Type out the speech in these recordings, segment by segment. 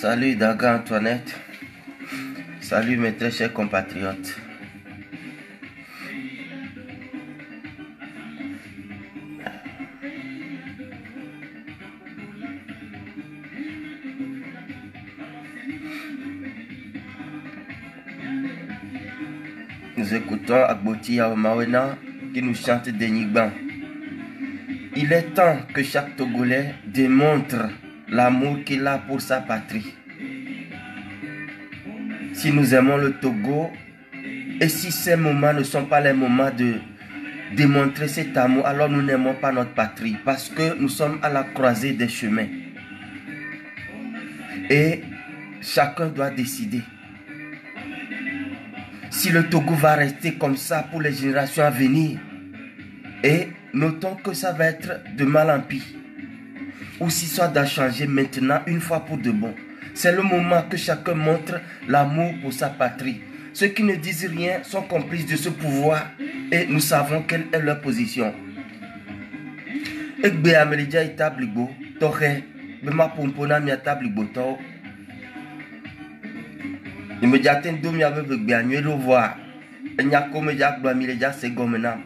Salut Daga Antoinette. Salut mes très chers compatriotes. Nous écoutons Agboti Yaomawena qui nous chante Denigban. Il est temps que chaque Togolais démontre l'amour qu'il a pour sa patrie. Si nous aimons le Togo, et si ces moments ne sont pas les moments de démontrer cet amour, alors nous n'aimons pas notre patrie, parce que nous sommes à la croisée des chemins. Et chacun doit décider. Si le Togo va rester comme ça pour les générations à venir, et notons que ça va être de mal en pis, ou si ça doit changer maintenant une fois pour de bon. C'est le moment que chacun montre l'amour pour sa patrie. Ceux qui ne disent rien sont complices de ce pouvoir et nous savons quelle est leur position. Egbe amelija itabligo, tohe, bema pompona mi atabligo to. Imediaten do mi ave begbe anyo voir. Enya ko meja gba mi leja segomena.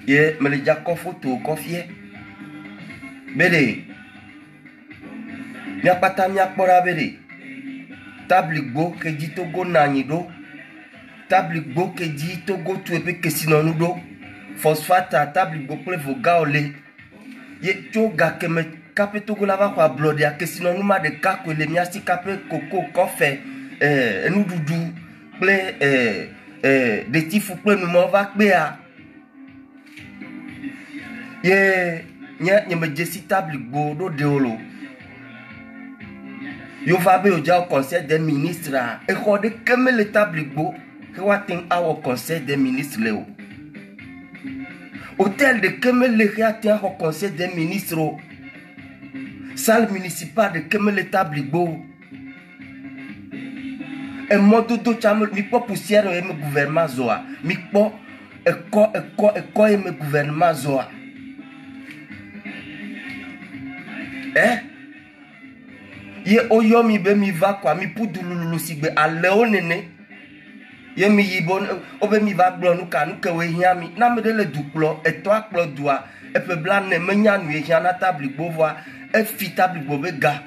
Ye meleja ko photo ko fie. Bele. Mi apata mi akpora bele. Tabligbo ke di Togo nanyi do. Tabligbo ke di Togo tuepe kesinonu do. Phosphate tabligbo pre voga ole. Ye choga ke me kape Togo lava kwa blode ya kesinonu ma de kako le mi asi kape koko kofe enu dudu ple de tifu ple nu mo va kpe a. Ye nye me jesi tabligbo do deolo. Yo va be au conseil des ministres et regardez comme le tabligbo que watin au conseil des ministres léo. Hôtel de Kemel le réatin au conseil des ministres. Salle municipale de Kemel le tabligbo. Et modo do chamel mi po poussière et me gouvernement zoa. Mi po eko et me gouvernement zoa. Ye oyo mi be mi va kwa mi pudululu sigbe ale onene. Ye mi yibon obe mi va glo nu ka nu ke we hiami na me de le duplo eto akplo dua e pe bla ne menya nu e hiana tabligbo voa e fi tabligbo be ga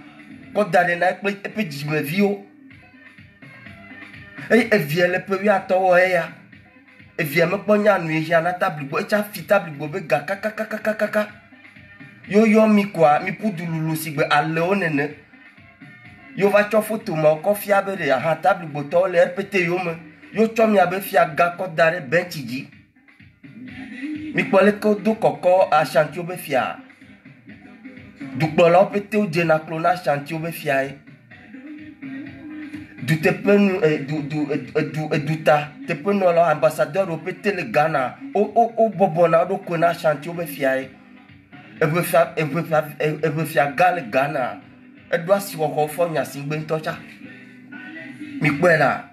ko dale na e pe jime vio e vie le pe wi ato e ya e vie me ponya nu e hiana tabligbo e cha fi tabligbo be ga kaka yo mi kwa mi pudululu sigbe ale onene. Yo va cho photo ma ko fia be de ha table boto le rpt yo me yo cho mi abe fia ga ko dare bentiji mi pole ko do koko a chantio be fia du polo pt o de na clona chantio be fia e du te penu du ta te penu lo ambassadeur o pt le Ghana o bobona do ko na chantio be fia e veut faire gal Ghana. Elle doit si on confond ya singben tocha. Mi kwela.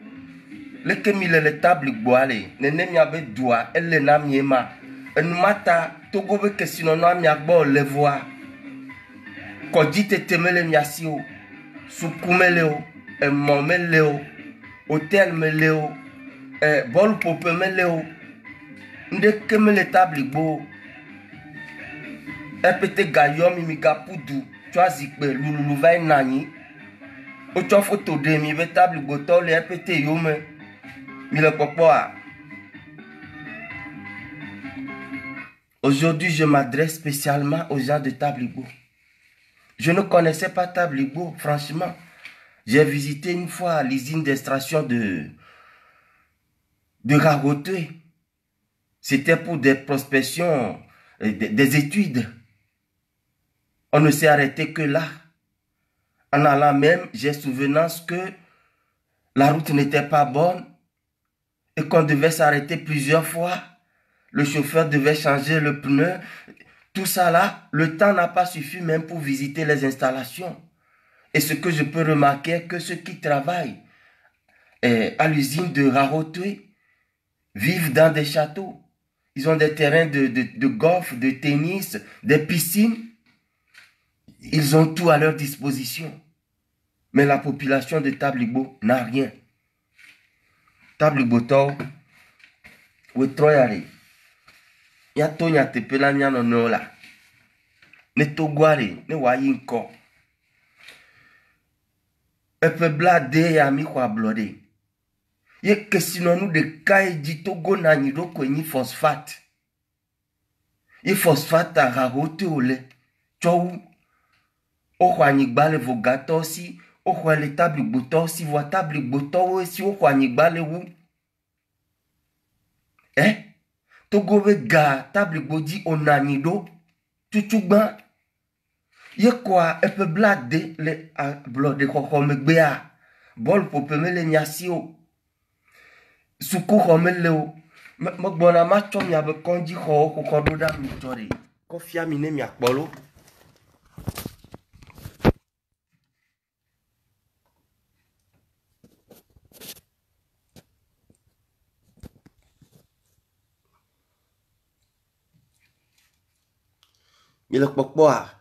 Le ke mi le table gboale. Nene mi abe doa. Elle na mi ema. En mata. Togo be ke sino no mi agbo le voa. Ko jite temele mi asio. Sukumele o. Momele o. Hotel mele o. Bol pope mele o. Nde ke me le table gbo. Epete gayomi mi gapudu. Choazikbe lulu vai nani. Ocho photo de mi be table goto le epete yome. Mi le popoa. Aujourd'hui, je m'adresse spécialement aux gens de Tabligo. Je ne connaissais pas Tabligo, franchement. J'ai visité une fois l'usine d'extraction de Ragoté. C'était pour des prospections, des études. On ne s'est arrêté que là. En allant même, j'ai souvenance que la route n'était pas bonne et qu'on devait s'arrêter plusieurs fois. Le chauffeur devait changer le pneu. Tout ça là, le temps n'a pas suffi même pour visiter les installations. Et ce que je peux remarquer, que ceux qui travaillent à l'usine de Raroté vivent dans des châteaux. Ils ont des terrains de golf, de tennis, des piscines. Ils ont tout à leur disposition. Mais la population de Tablibo n'a rien. Tablibo to, we troyare. Ya to nya tepela nya no la. Ne to guare, ne wa yi nko. Epe blade ya mi kwa blode. Ye kesino nou de kai di Togo na nyido kwenye phosphate. Ye phosphate a rahote ole. Chou. Okwa nyigbale vogato si. Okwa le Tablibo to si. Vo Tablibo to si. Okwa nyigbale wu. Togo we ga Tablibo di onanido. Chuchugba. Ye kwa epe blade le blode koko megbea. Bol popeme le nyasi o. Suku homele o. Magbona macho mi abe konji ho ko do da mi tori. Ko fia mi ne mi akpolo. Mi le pokpo a.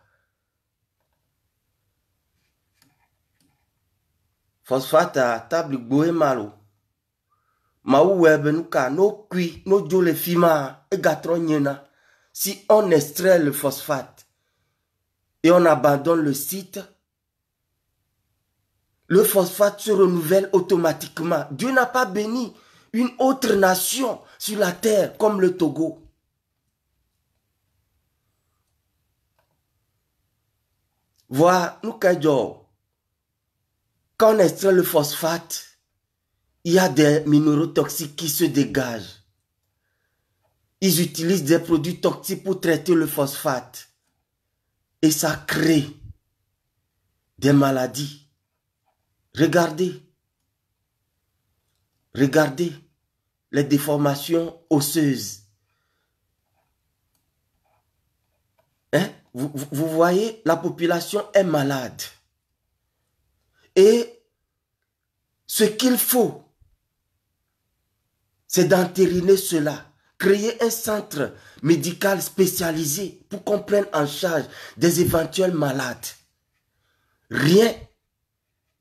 Phosphate a Tablibo e malo. Ma ouwebe nou ka no kui no jole fima e gatron nyena. Si on extrait le phosphate et on abandonne le site, le phosphate se renouvelle automatiquement. Dieu n'a pas béni une autre nation sur la terre comme le Togo. Voilà, nous quand on extrait le phosphate, il y a des minéraux toxiques qui se dégagent. Ils utilisent des produits toxiques pour traiter le phosphate. Et ça crée des maladies. Regardez. Regardez les déformations osseuses. Vous voyez, la population est malade. Et ce qu'il faut, c'est d'entériner cela. Créer un centre médical spécialisé pour qu'on prenne en charge des éventuels malades. Rien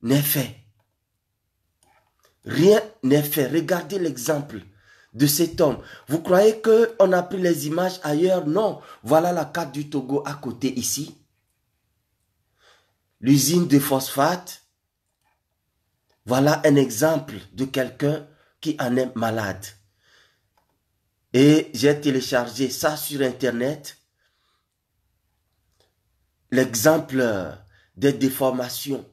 n'est fait. Rien n'est fait. Regardez l'exemple de cet homme. Vous croyez qu'on a pris les images ailleurs? Non. Voilà la carte du Togo à côté ici. L'usine de phosphate. Voilà un exemple de quelqu'un qui en est malade. Et j'ai téléchargé ça sur Internet. L'exemple des déformations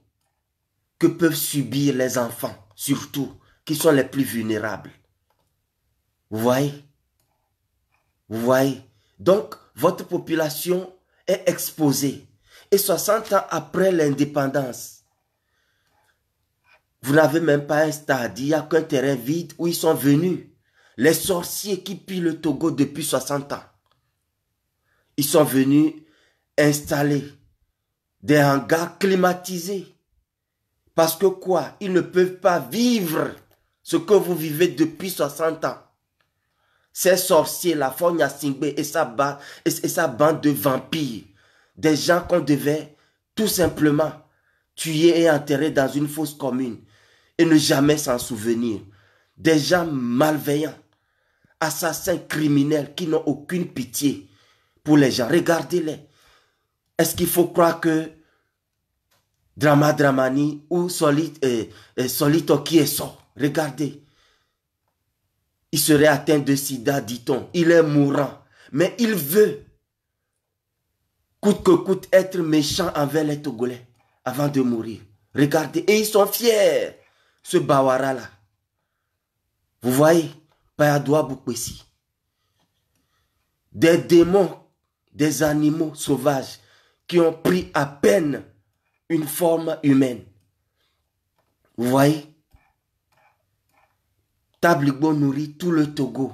que peuvent subir les enfants, surtout, qui sont les plus vulnérables. Vous voyez? Vous voyez? Donc, votre population est exposée. Et 60 ans après l'indépendance, vous n'avez même pas un stade, il n'y a qu'un terrain vide où ils sont venus. Les sorciers qui pillent le Togo depuis 60 ans. Ils sont venus installer des hangars climatisés. Parce que quoi? Ils ne peuvent pas vivre ce que vous vivez depuis 60 ans. Ces sorciers, la Fonya Singbe et sa bande de vampires. Des gens qu'on devait tout simplement tuer et enterrer dans une fosse commune. Et ne jamais s'en souvenir. Des gens malveillants. Assassins criminels qui n'ont aucune pitié pour les gens. Regardez-les. Est-ce qu'il faut croire que Drama Dramani ou Solito qui est sort? Regardez. Il serait atteint de sida, dit-on. Il est mourant. Mais il veut, coûte que coûte, être méchant envers les Togolais avant de mourir. Regardez. Et ils sont fiers. Ce Bawara-là. Vous voyez? Payadoua Boukwesi. Des démons, des animaux sauvages qui ont pris à peine une forme humaine. Vous voyez? Tablibo nourrit tout le Togo.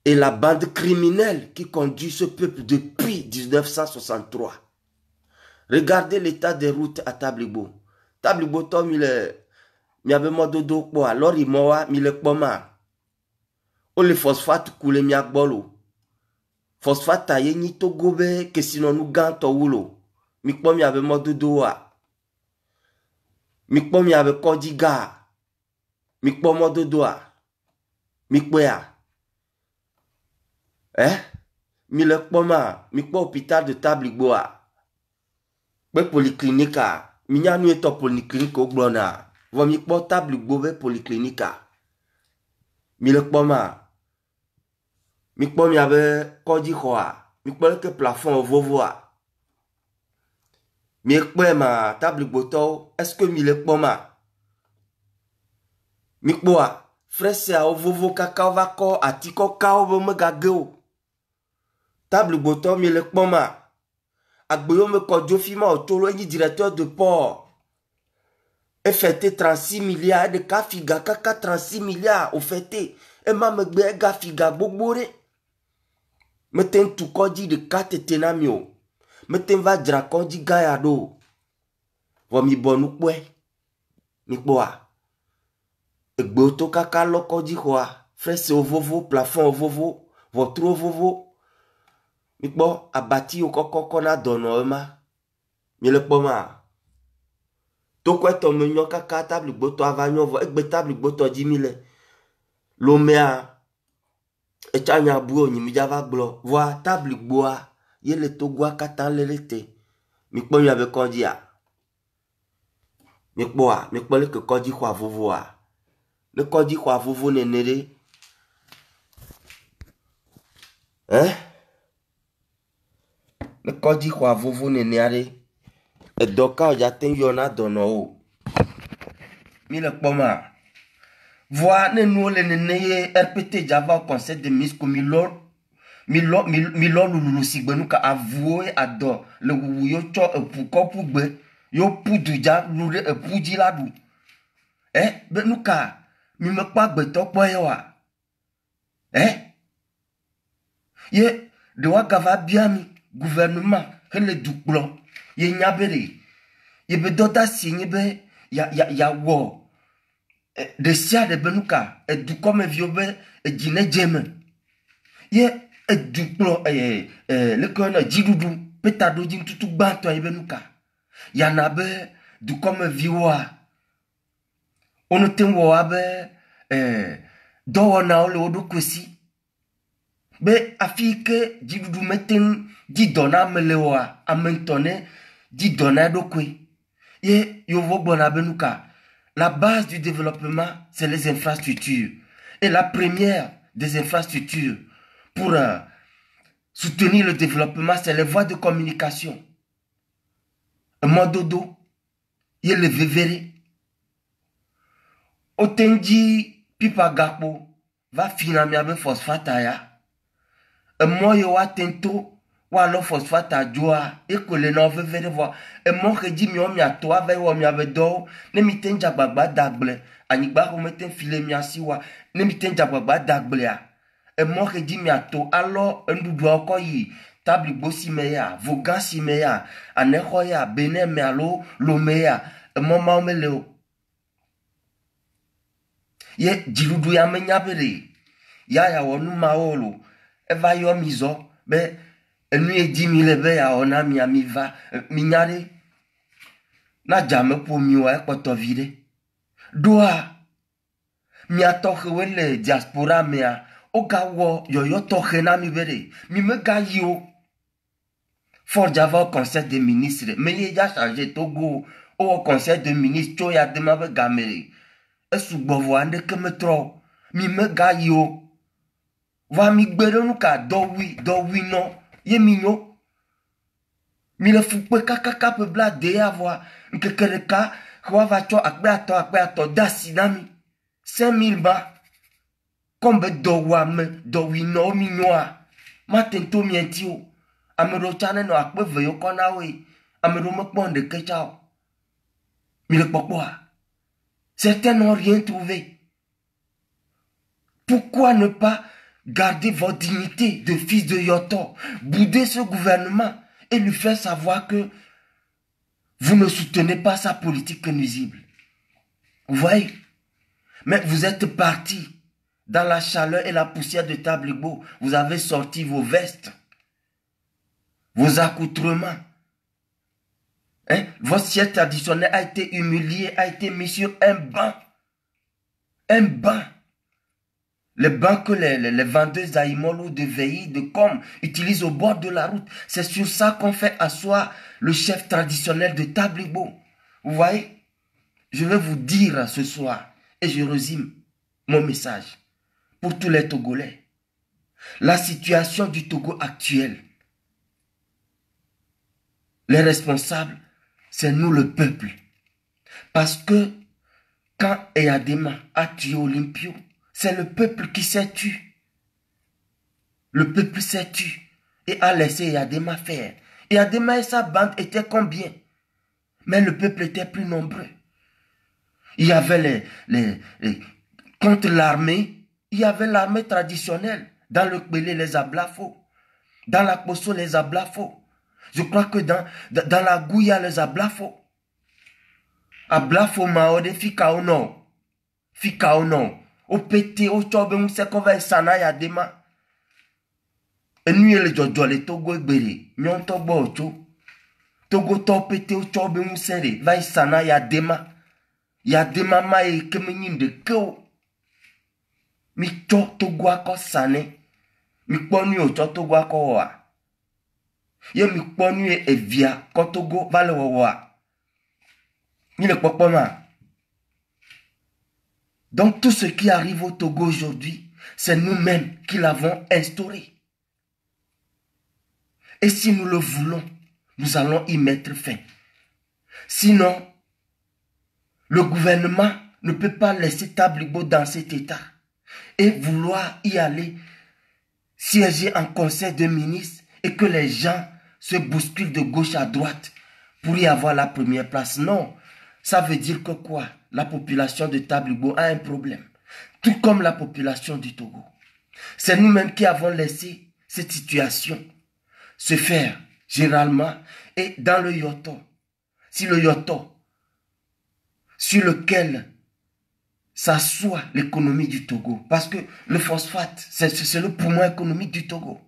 Et la bande criminelle qui conduit ce peuple depuis 1963. Regardez l'état des routes à Tablibo. Tablibo, Tom, il avait mon dodo, alors il m'a mis le poma. O le phosphate coule mi agbolo. Phosphate taillé ni Togo be que sinon nous ganto wulo. Mi pom mi avait mon dodo wa. Mi kpo mi abe kɔdzi gã. Mi kpo mɔdodoa. Mi kpoa. Mi le kpɔ ma. Mi kpɔ hôpital de Tabligboa. Be polyclinica. Mi nya nu etɔ polyclinique wo gblɔna. Vɔ mi kpɔ Tabligbo be polyclinica. Mi le kpɔ ma. Mi kpɔ mi abe kɔdzi xɔa. Mi kpɔ leke plafond vovoa. Mi kpɔe ma Tabligbotɔwo. Est-ce que mi le kpɔ ma? Mi kpɔa. Frɛseawo vovo kaka va kɔ ati kɔkawo be megage o. Tabligbotɔ mi le kpɔ ma. Agbeyo me kɔ dzofi ma o tolo enyi directeur de port. E fêté 36 milliards de ka figa kaka 36 milliards o fêté. E ma megbe e ga figa gbogbo re. Meten tu kɔdzi de ka tete na mi o. Meten va dzra kɔdzi gã ya do. Vɔ mi bɔ nu kpɔe. Mi kpɔa. Egbewo to kaka lɔ kɔdzi xɔa. Frɛse vovo, plafond vovo, ʋɔtru vovo. Mi kpɔ abati wo kɔkɔ na dɔnɔ ema. Mi le kpɔ ma. Tokɔetɔ me nyɔ kaka Tabligbotɔ ava nyɔ vɔ egbe Tabligbotɔ dzi mi le. Lomea etsa nya bu o nyi mi dza va gblɔ. Vɔa Tabligboa ye le Togoa kata le te. Mi kpɔ mi abe kɔdzia. Mi kpɔa, mi kpɔ leke kɔdzi xɔa vovoa. Le kɔdzi xɔa vovo nene ɖe. Le kɔdzi xɔa vovo nenea ɖe. Edɔ ka o dza te yɔ na dɔnɔ o. Mi le kpɔ ma. Voa ne nuwo le nene ye RPT Java au conseil de ministres ko mi lɔ lulu si gbe nu ka avuwo ye adɔ le wuwu yo tsɔ epu kɔpu gbe yo pu du dza lu ɖe epu dzi la ɖu. Be nu ka mi me kpɔ agbetɔ kpɔ ye wa. Ye ɖewoa gava bia mi gouvernement hele du kplɔ. Ye nya be re. Ye be dɔda si nye be ya wɔ. De sia de be nu ka edukɔmeviwo be edzi ne dze me. Ye edukplɔ leke ne dziɖuɖu pe ta ɖo dzi ŋtutu gbãtɔ ye be nu ka. Yana be dukɔmeviwoa ono te wɔ abe dɔwɔnawo le wo ɖokui si. Be afi ke dziɖuɖu mete dzidɔ na ame le oa ame ŋutɔ ne dzidɔ na eɖokui. Ye yovo gblɔna be nu ka. La base du développement, c'est les infrastructures. Et la première des infrastructures pour soutenir le développement, c'est les voies de communication. Mododo, il le vevere. Otenji pipa gapo va finami abe phosphate ya. Moyo wa tento wa lo phosphate joa e kole na vevere vo. Mo keji mi o mi ato ave wo mi abe do ne mi tenja gbagba dagble anyigba ko meten file mi asiwa ne mi tenja gbagba dagble a. Mo keji mi ato alo ndudu oko yi Tabligbo si me ya Vogan si me ya Aneho ya Benin me alo Lome ya mo ma me le o. Ye dziɖuɖu ya me nya be re. Ya wɔ nu ma wo lo. Eva yɔ mi zɔ be enu ye di mi le be ya wɔ na mi va mi nya ɖe. Na dzame ƒo mi wa ekpɔtɔ vi ɖe. Ɖoa mia tɔxewo le diaspora mea oga wɔ yɔyɔ tɔxe na mi be re. Mi me ga yi o. Fort Java au conseil des ministres. Mais il a changé Togo au conseil des ministres. Tso ya dema be gamere. Esugbovo ande ke me tro. Mi me ga yo. Va mi gbere nu ka do wi no. Ye mi nyo. Mi le fukpe kaka pe bla de ya voa. Nkekere ka. Kwa va cho akpe ato dasi na mi. 5000 ba. Kombe do wa me. Do wi no mi nyoa. Ma tento mi enti o. Amero chane no akpe veyo kona we. Amero me kponde ke chao. Mi le pokpoa. Certains n'ont rien trouvé. Pourquoi ne pas garder votre dignité de fils de Yoto, bouder ce gouvernement et lui faire savoir que vous ne soutenez pas sa politique nuisible? Vous voyez? Mais vous êtes parti dans la chaleur et la poussière de Tabligbo. Vous avez sorti vos vestes, vos accoutrements. Hein? Votre siège traditionnel a été humilié, a été mis sur un banc. Un banc. Le banc que les vendeuses d'Aïmol ou de Veilly, de Com utilisent au bord de la route. C'est sur ça qu'on fait asseoir le chef traditionnel de Tablibo. Vous voyez? Je vais vous dire ce soir, et je résume mon message pour tous les Togolais. La situation du Togo actuel, les responsables, c'est nous le peuple. Parce que quand Eyadema a tué Olympio, c'est le peuple qui s'est tué. Le peuple s'est tué et a laissé Eyadema faire. Eyadema et sa bande étaient combien? Mais le peuple était plus nombreux. Il y avait contre l'armée, il y avait l'armée traditionnelle. Dans le Kbélé, les Ablafos. Dans la Poso, les Ablafos. Je crois que dans la Gouille, il y a les Ablafos. Ablafo Maode, Fikaono. Fikaono. Au pété, au chobe, on sait qu'on va sana Eyadema. Et nous, les Jojo, les Togo Gbélé. Nyon Togo Ocho. Togo to pété, au chobe, on sait, va sana Eyadema. Eyadema ma e kemenyin de keo. Mi cho Togo ako sane. Mi ponu yo cho Togo ako wa. Ye mi ponu ye evia ko Togo va le wa. Ni le popoma. Donc tout ce qui arrive au Togo aujourd'hui, c'est nous-mêmes qui l'avons instauré. Et si nous le voulons, nous allons y mettre fin. Sinon, le gouvernement ne peut pas laisser Tablibo dans cet état et vouloir y aller siéger en conseil de ministres et que les gens se bousculent de gauche à droite pour y avoir la première place. Non, ça veut dire que quoi? La population de Tablibo a un problème, tout comme la population du Togo. C'est nous-mêmes qui avons laissé cette situation se faire généralement et dans le Yoto. Si le Yoto sur lequel s'assoit l'économie du Togo. Parce que le phosphate, c'est le poumon économique du Togo.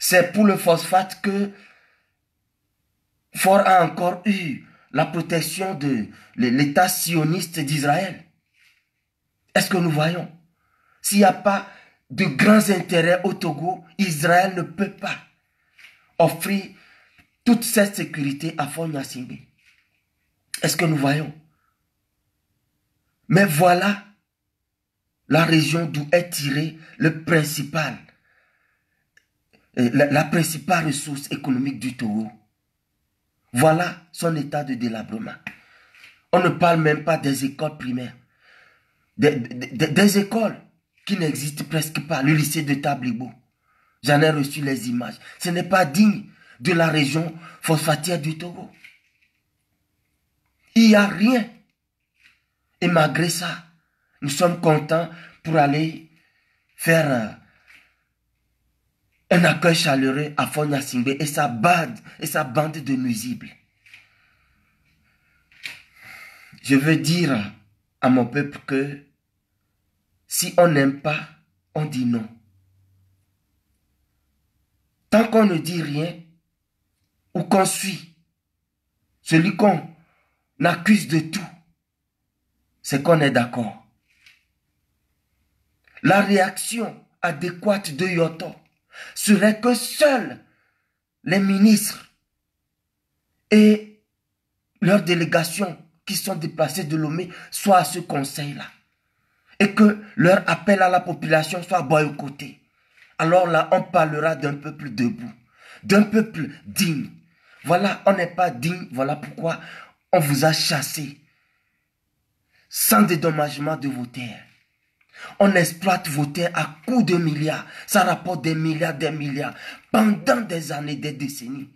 C'est pour le phosphate que Ford a encore eu la protection de l'État sioniste d'Israël. Est-ce que nous voyons? S'il n'y a pas de grands intérêts au Togo, Israël ne peut pas offrir toute cette sécurité à Ford Gnassingbé. Est-ce que nous voyons? Mais voilà la région d'où est tirée le principal, la principale ressource économique du Togo. Voilà son état de délabrement. On ne parle même pas des écoles primaires. Des écoles qui n'existent presque pas. Le lycée de Tablibo. J'en ai reçu les images. Ce n'est pas digne de la région phosphatière du Togo. Il n'y a rien. Et malgré ça, nous sommes contents pour aller faire un accueil chaleureux à Ford Gnassingbé et sa bande de nuisibles. Je veux dire à mon peuple que si on n'aime pas, on dit non. Tant qu'on ne dit rien ou qu'on suit celui qu'on accuse de tout, c'est qu'on est d'accord. La réaction adéquate de Yoto serait que seuls les ministres et leurs délégations qui sont déplacés de Lomé soient à ce conseil-là. Et que leur appel à la population soit boycotté. Alors là, on parlera d'un peuple debout, d'un peuple digne. Voilà, on n'est pas digne, voilà pourquoi on vous a chassé sans dédommagement de vos terres. On exploite vos terres à coups de milliards. Ça rapporte des milliards pendant des années, des décennies.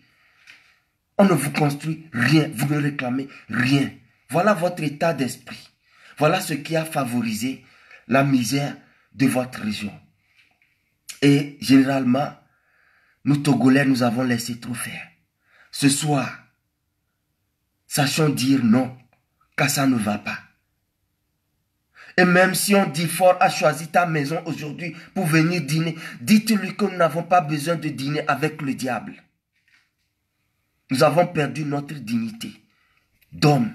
On ne vous construit rien, vous ne réclamez rien. Voilà votre état d'esprit. Voilà ce qui a favorisé la misère de votre région. Et généralement, nous Togolais, nous avons laissé trop faire. Ce soir, sachons dire non, car ça ne va pas. Et même si on dit Ford a choisi ta maison aujourd'hui pour venir dîner, dites-lui que nous n'avons pas besoin de dîner avec le diable. Nous avons perdu notre dignité d'homme.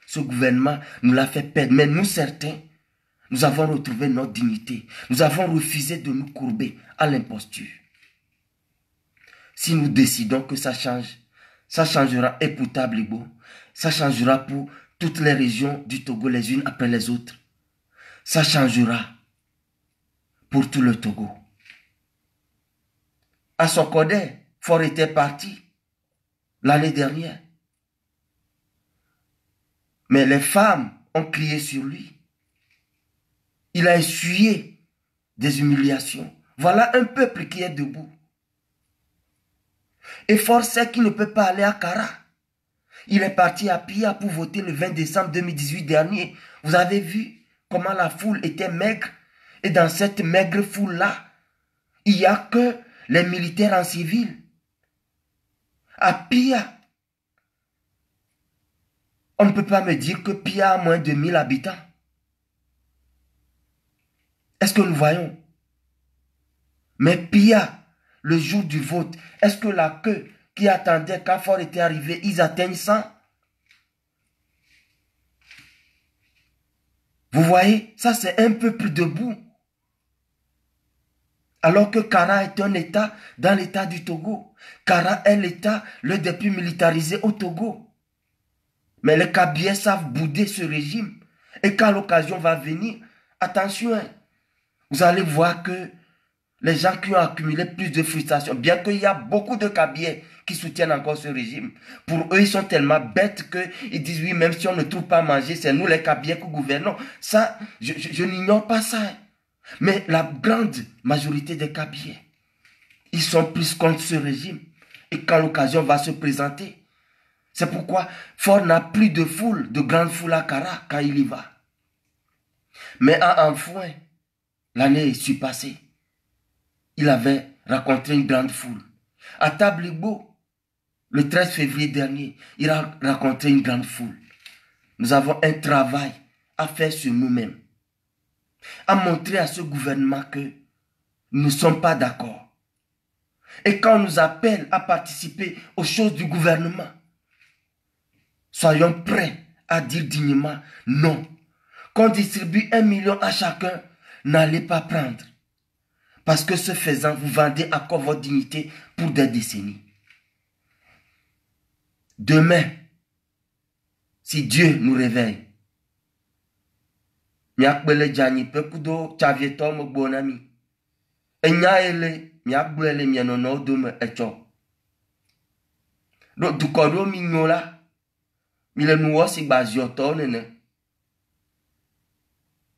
Ce gouvernement nous l'a fait perdre. Mais nous, certains, nous avons retrouvé notre dignité. Nous avons refusé de nous courber à l'imposture. Si nous décidons que ça change, ça changera et pour Tablibo, ça changera pour toutes les régions du Togo les unes après les autres. Ça changera pour tout le Togo. À Sokodé, Faure était parti l'année dernière. Mais les femmes ont crié sur lui. Il a essuyé des humiliations. Voilà un peuple qui est debout. Et Faure sait qu'il ne peut pas aller à Kara. Il est parti à Pia pour voter le 20 décembre 2018 dernier. Vous avez vu comment la foule était maigre. Et dans cette maigre foule-là, il n'y a que les militaires en civil. À Pia, on ne peut pas me dire que Pia a moins de 1000 habitants. Est-ce que nous voyons? Mais Pia, le jour du vote, est-ce que la queue qui attendait quand Faure était arrivé, ils atteignent 100? Vous voyez, ça c'est un peu plus debout. Alors que Kara est un État dans l'État du Togo. Kara est l'État le des plus militarisés au Togo. Mais les Kabyais savent bouder ce régime. Et quand l'occasion va venir, attention, hein, vous allez voir que les gens qui ont accumulé plus de frustration, bien qu'il y a beaucoup de Kabyais qui soutiennent encore ce régime, pour eux, ils sont tellement bêtes qu'ils disent, oui, même si on ne trouve pas à manger, c'est nous les Kabyais qui gouvernons. Ça, je n'ignore pas ça. Hein. Mais la grande majorité des Kabyais, ils sont plus contre ce régime. Et quand l'occasion va se présenter, c'est pourquoi Faure n'a plus de foule, de grande foule à Kara quand il y va. Mais à Anfouin, l'année surpassée, il avait rencontré une grande foule. À Tablibo, le 13 février dernier, il a rencontré une grande foule. Nous avons un travail à faire sur nous-mêmes. À montrer à ce gouvernement que nous ne sommes pas d'accord. Et quand on nous appelle à participer aux choses du gouvernement, soyons prêts à dire dignement non. Qu'on distribue 1 million à chacun, n'allez pas prendre. Parce que ce faisant, vous vendez encore votre dignité pour des décennies. Demain, si Dieu nous réveille, miakbele jani pekudo chavieto mo bonami. Enya ele miakbele mianono dome echo. Do dukodo minyola. Mile nuwo si bazioto nene.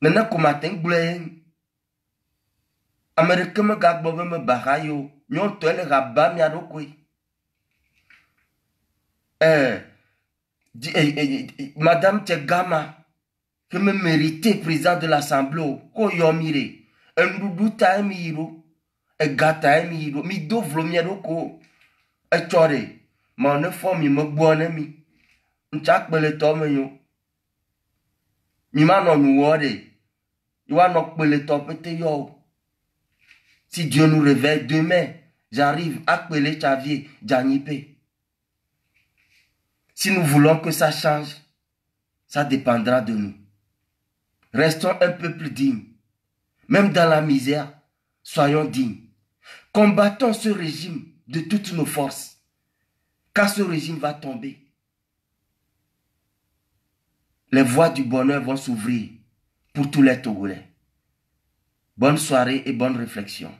Nene kumaten gble. Amerike me gagbo me barayo. Nyon toele gaba miadokwe. Madame Tchegama, que me mérité président de l'Assemblée, ko yomire, un doudou ta miro, un gata miro, mi do vlomiero ko, un chore, ma ne fo mi me bonne mi, un chak bele tome yo, mi ma no mi wore, yo anok bele tope te yo. Si Dieu nous réveille demain, j'arrive à Kwele Xavier, Djanipe. Si nous voulons que ça change, ça dépendra de nous. Restons un peu plus dignes. Même dans la misère, soyons dignes. Combattons ce régime de toutes nos forces. Car ce régime va tomber. Les voies du bonheur vont s'ouvrir pour tous les Togolais. Bonne soirée et bonne réflexion.